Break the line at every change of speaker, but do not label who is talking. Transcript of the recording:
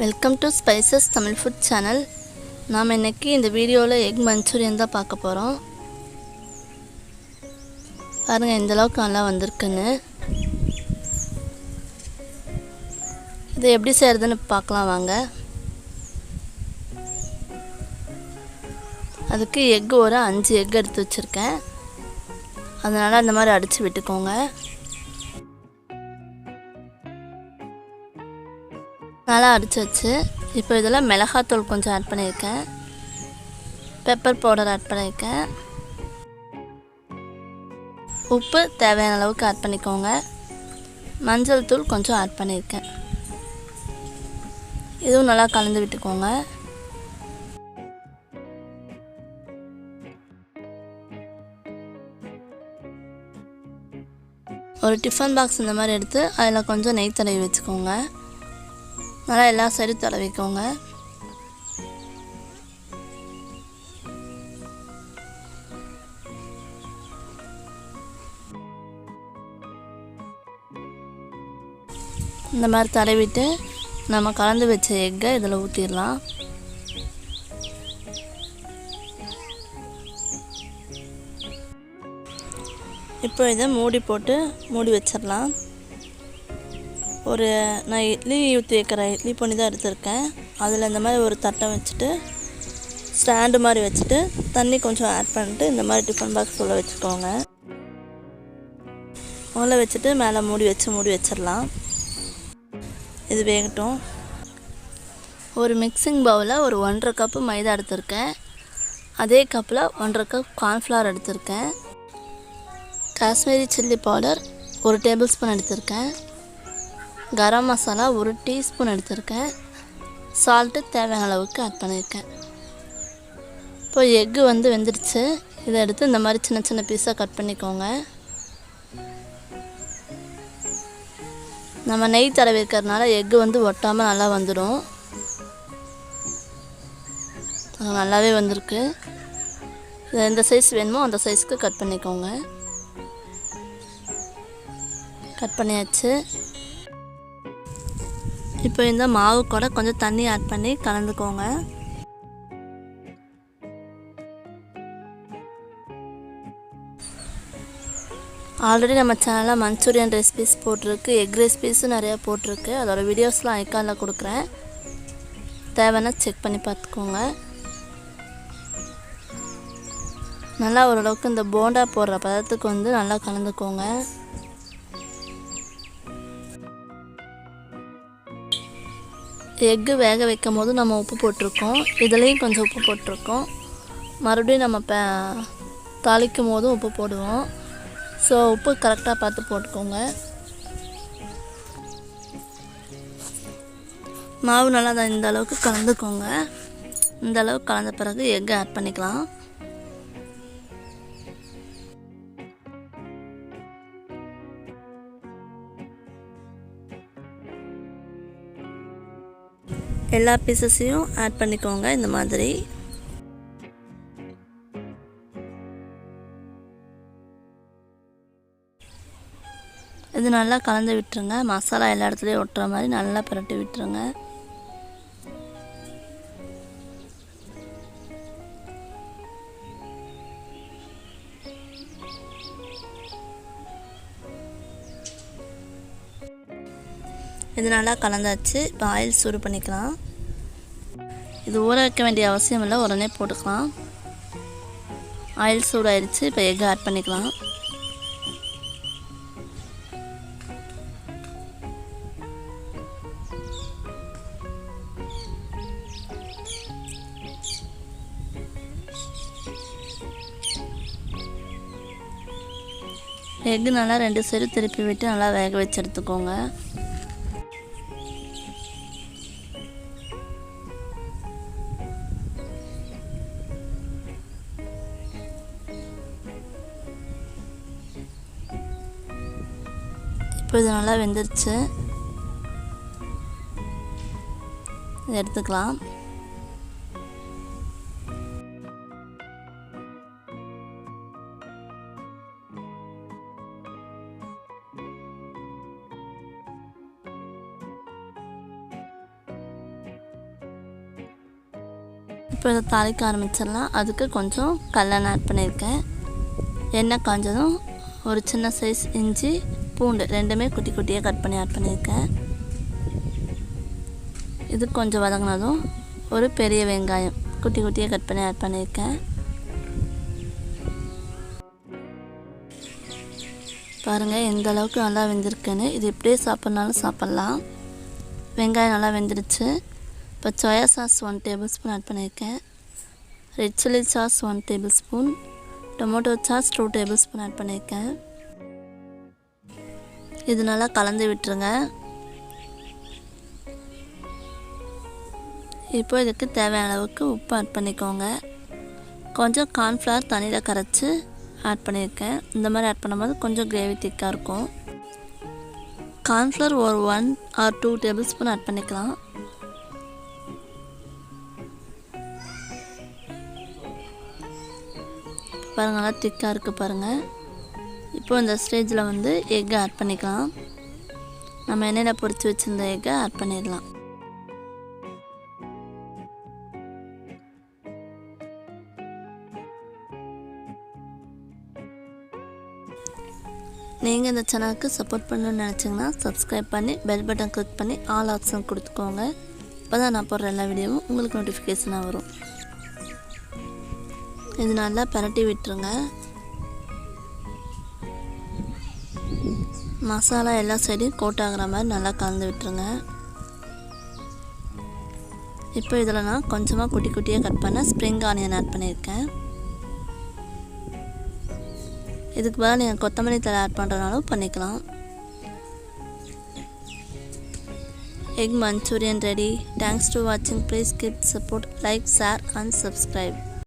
Welcome to spices Tamil food channel. நாம் இன்றைக்கி இந்த வீடியோவில் எக் மஞ்சூரியன் தான் பார்க்க போகிறோம். பாருங்கள் எந்தளவுக்கு நல்லா வந்திருக்குன்னு. இதை எப்படி செய்கிறதுன்னு பார்க்கலாம் வாங்க. அதுக்கு எக்கு ஒரு 5 எக் எடுத்து வச்சுருக்கேன். அதனால் அந்த மாதிரி அடித்து விட்டுக்கோங்க. நல்லா அடித்து வச்சு இப்போ இதில் மிளகாத்தூள் கொஞ்சம் ஆட் பண்ணியிருக்கேன், பெப்பர் பவுடர் ஆட் பண்ணியிருக்கேன், உப்பு தேவையான அளவுக்கு ஆட் பண்ணிக்கோங்க, மஞ்சள் தூள் கொஞ்சம் ஆட் பண்ணியிருக்கேன். இதுவும் நல்லா கலந்து விட்டுக்கோங்க. ஒரு டிஃபன் பாக்ஸ் இந்த மாதிரி எடுத்து அதில் கொஞ்சம் நெய் தடவி வச்சுக்கோங்க. நல்லா எல்லா சைடும் தடவிக்கோங்க. இந்த மாதிரி தடவிட்டு நம்ம கலந்து வச்ச எக்கை இதில் ஊற்றிடலாம். இப்போ இதை மூடி போட்டு மூடி வச்சிடலாம். நான் இட்லி ஊற்றி வைக்கிற இட்லி பொன்னி தான் எடுத்திருக்கேன். அதில் இந்த மாதிரி ஒரு தட்டை வச்சுட்டு ஸ்டாண்டு மாதிரி வச்சுட்டு தண்ணி கொஞ்சம் ஆட் பண்ணிட்டு இந்த மாதிரி டிஃபன் பாக்ஸ் உள்ள வச்சுக்கோங்க. உள்ள வச்சுட்டு மேலே மூடி வச்சிடலாம். இது வேகட்டும். ஒரு மிக்சிங் பவுலில் ஒரு 1.5 கப்பு மைதா எடுத்திருக்கேன். அதே கப்பில் 1.5 கப் கார்ன்ஃப்ளவர் எடுத்திருக்கேன். Kashmiri chilli powder 1 table spoon எடுத்திருக்கேன். கரம் மசாலா 1 டீஸ்பூன் எடுத்திருக்கேன். சால்ட்டு தேவையான அளவுக்கு ஆட் பண்ணியிருக்கேன். இப்போ எக்கு வெந்துடுச்சு. இதை எடுத்து இந்த மாதிரி சின்ன சின்ன பீஸாக கட் பண்ணிக்கோங்க. நம்ம நெய் தடவி இருக்கிறதுனால எக்கு ஒட்டாமல் நல்லா வந்துடும். நல்லாவே வந்திருக்கு. எந்த சைஸ் வேணுமோ அந்த சைஸ்க்கு கட் பண்ணிக்கோங்க. கட் பண்ணியாச்சு. இப்போ இந்த மாவு கூட கொஞ்சம் தண்ணி ஆட் பண்ணி கலந்துக்கோங்க. ஆல்ரெடி நம்ம சேனலில் மஞ்சூரியன் ரெசிபிஸ் போட்டிருக்கு, எக் ரெசிபிஸும் நிறையா போட்டிருக்கு. அதோட வீடியோஸ்லாம் ஐக்கானில் கொடுக்குறேன், தேவைன்னா செக் பண்ணி பார்த்துக்கோங்க. நல்லா ஓரளவுக்கு இந்த போண்டா போடுற பதத்துக்கு நல்லா கலந்துக்கோங்க. எக்கு வேக வைக்கும் போது நம்ம உப்பு போட்டிருக்கோம், இதுலேயும் கொஞ்சம் உப்பு போட்டிருக்கோம். மறுபடியும் நம்ம தாளிக்கும் போதும் உப்பு போடுவோம். ஸோ உப்பு கரெக்டாக பார்த்து போட்டுக்கோங்க. மாவு நல்லா இந்த அளவுக்கு கலந்துக்கோங்க. இந்த அளவுக்கு கலந்த பிறகு எக்கு ஆட் பண்ணிக்கலாம். எல்லா பீசஸையும் ஆட் பண்ணிக்கோங்க. இந்த மாதிரி இது நல்லா கலந்து விட்டுருங்க. மசாலா எல்லா இடத்துலையும் ஒட்டுற மாதிரி நல்லா புரட்டி விட்டுருங்க. இது நல்லா கலந்தாச்சு. இப்போ ஆயில் சூடு பண்ணிக்கலாம். இது ஊற வைக்க வேண்டிய அவசியம் இல்லை, உடனே போட்டுக்கலாம். ஆயில் சூடாயிடுச்சு. இப்போ எக் ஆட் பண்ணிக்கலாம். எக்கு நல்லா 2 சைடு திருப்பி விட்டு நல்லா வேக வச்சு எடுத்துக்கோங்க. இப்போ இது நல்லா வெந்துருச்சு. இதை எடுத்துக்கலாம். இப்போ இதை தாளிக்க ஆரம்பிச்சிடலாம். அதுக்கு கொஞ்சம் கல்லெண்ணெய் ஆட் பண்ணியிருக்கேன். எண்ணெய் காஞ்சதும் ஒரு சின்ன சைஸ் இஞ்சி பூண்டு ரெண்டுமே குட்டி குட்டியாக கட் பண்ணி ஆட் பண்ணியிருக்கேன். இது கொஞ்சம் வதங்கினதும் ஒரு பெரிய வெங்காயம் குட்டி குட்டியாக கட் பண்ணி ஆட் பண்ணியிருக்கேன். பாருங்கள் எந்த அளவுக்கு நல்லா வெந்திருக்குன்னு. இது இப்படியே சாப்பிட்னாலும் சாப்பிட்லாம். வெங்காயம் நல்லா வெந்துருச்சு. இப்போ soya sauce 1 tablespoon add பண்ணியிருக்கேன். Red chilli sauce 1 tablespoon, tomato sauce 2 tablespoon add பண்ணியிருக்கேன். இது நல்லா கலந்து விட்டுருங்க. இப்போ இதுக்கு தேவையான அளவுக்கு உப்பு ஆட் பண்ணிக்கோங்க. கொஞ்சம் கார்ன்ஃப்ளவர் தண்ணியில் கரைச்சி ஆட் பண்ணியிருக்கேன். இந்த மாதிரி ஆட் பண்ணும்போது கொஞ்சம் கிரேவி திக்காக இருக்கும். கார்ன்ஃப்ளவர் ஒரு 1 or 2 டேபிள் ஸ்பூன் ஆட் பண்ணிக்கலாம். பாருங்கள் நல்லா திக்காக இருக்குது பாருங்கள். இப்போ இந்த ஸ்டேஜில் வந்து எக்கை ஆட் பண்ணிக்கலாம். நம்ம எண்ணெயில் பொரித்து வச்சுருந்த எக்கை ஆட் பண்ணிடலாம். நீங்கள் இந்த சேனலுக்கு சப்போர்ட் பண்ணணும்னு நினச்சிங்கன்னா சப்ஸ்கிரைப் பண்ணி பெல் பட்டன் கிளிக் பண்ணி ஆல் ஆப்ஷன் கொடுத்துக்கோங்க. அப்போ தான் நான் போடுற எல்லா வீடியோவும் உங்களுக்கு நோட்டிஃபிகேஷனாக வரும். இது நல்லா பரட்டி விட்டுருங்க. மசாலா எல்லா சைடும் கோட் ஆகிற மாதிரி நல்லா கலந்து விட்டுருங்க. இப்போ இதில் நான் கொஞ்சமாக குட்டி குட்டியாக கட் பண்ண ஸ்ப்ரிங் ஆனியன் ஆட் பண்ணியிருக்கேன். இதுக்கு பதிலாக நீங்கள் கொத்தமல்லி தழை ஆட் பண்ணுறதுனாலும் பண்ணிக்கலாம். Egg Manchurian ready. Thanks to watching. Please keep support, like, share and subscribe.